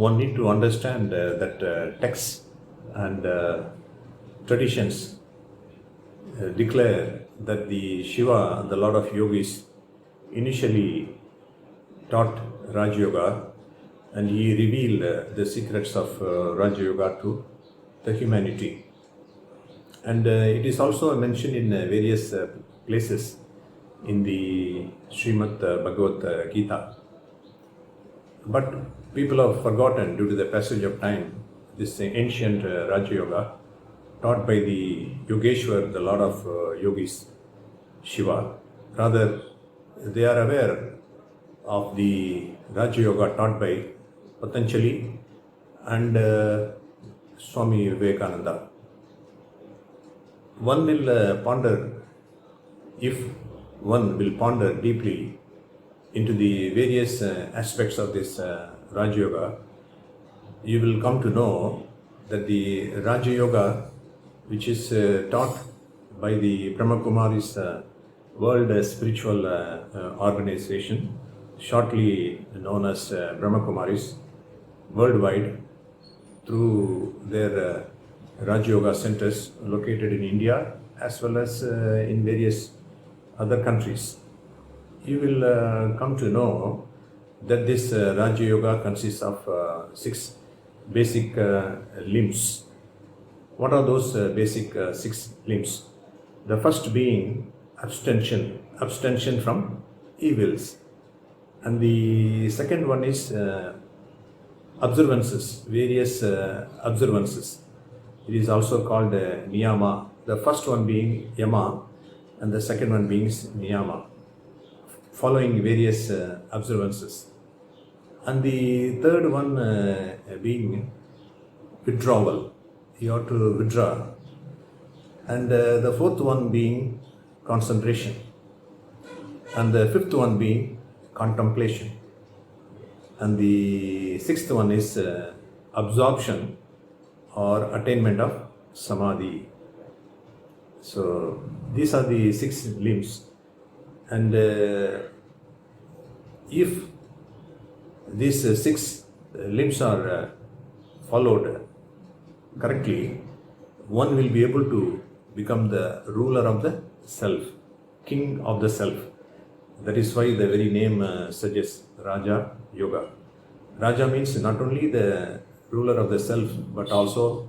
one need to understand that texts and traditions declare that the Shiva, the Lord of Yogis, initially taught Raj Yoga, and he revealed the secrets of Raj Yoga to the humanity. And it is also mentioned in various places in the Srimad Bhagavad Gita. But people have forgotten due to the passage of time this ancient Raja Yoga taught by the Yogeshwar, the Lord of Yogis, Shiva. Rather, they are aware of the Raja Yoga taught by Patanjali and Swami Vivekananda. One will ponder, if one will ponder deeply into the various aspects of this Raja Yoga, you will come to know that the Raja Yoga, which is taught by the Brahma Kumaris World Spiritual Organization, shortly known as Brahma Kumaris, worldwide, through their Raja Yoga centers located in India as well as in various other countries. You will come to know that this Raja Yoga consists of 6 basic limbs. What are those basic 6 limbs? The first being abstention from evils. And the second one is observances, various observances. It is also called niyama. The first one being yama and the second one being niyama, following various observances. And the third one being withdrawal. You have to withdraw. And the fourth one being concentration. And the fifth one being contemplation. And the sixth one is absorption or attainment of samadhi. So these are the 6 limbs. And if these 6 limbs are followed correctly, one will be able to become the ruler of the self, king of the self. That is why the very name suggests Raja Yoga. Raja means not only the ruler of the self but also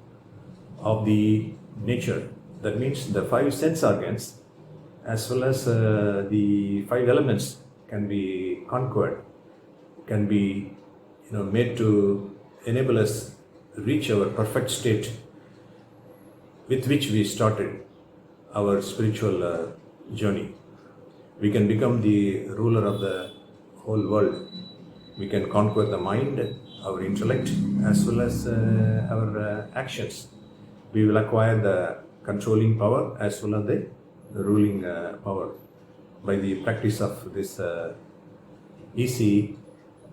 of the nature. That means the 5 sense organs as well as the 5 elements can be conquered, can be made to enable us reach our perfect state with which we started our spiritual journey. We can become the ruler of the whole world. We can conquer the mind, our intellect, as well as our actions. We will acquire the controlling power as well as the ruling power by the practice of this easy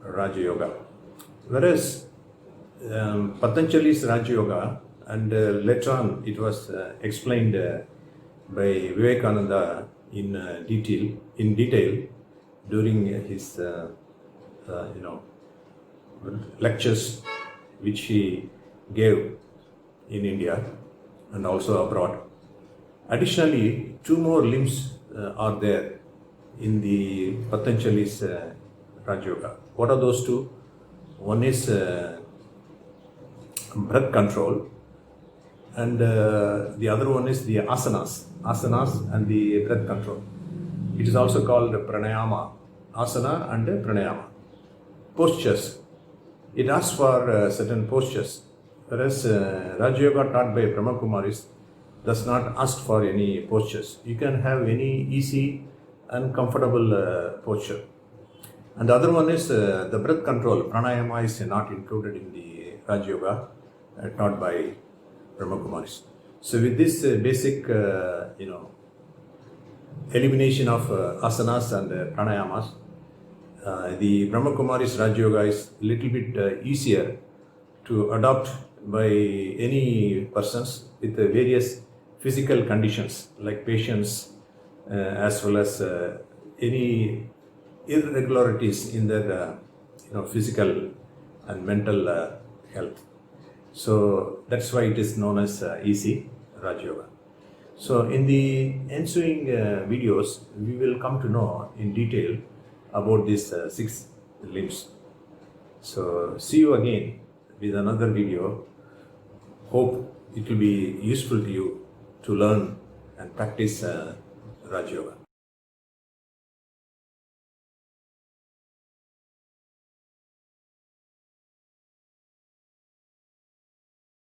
Raja Yoga. Whereas Patanjali's Raja Yoga, and later on it was explained by Vivekananda in detail during his lectures which he gave in India and also abroad. Additionally, 2 more limbs are there in the Patanjali's Raja Yoga. What are those 2? One is breath control, and the other one is the asanas and the breath control. It is also called pranayama, asana and pranayama. Postures. It asks for certain postures, whereas Raja Yoga taught by Brahma Kumaris does not ask for any postures. You can have any easy and comfortable posture. And the other one is the breath control. Pranayama is not included in the Raja Yoga taught by Brahma Kumaris. So with this basic elimination of asanas and pranayamas, the Brahma Kumaris Raja Yoga is a little bit easier to adopt by any persons with various physical conditions like patients as well as any irregularities in their physical and mental health. So that's why it is known as easy Raj Yoga. So in the ensuing videos, we will come to know in detail about these 6 limbs. So see you again with another video. Hope it will be useful to you to learn and practice Raj Yoga.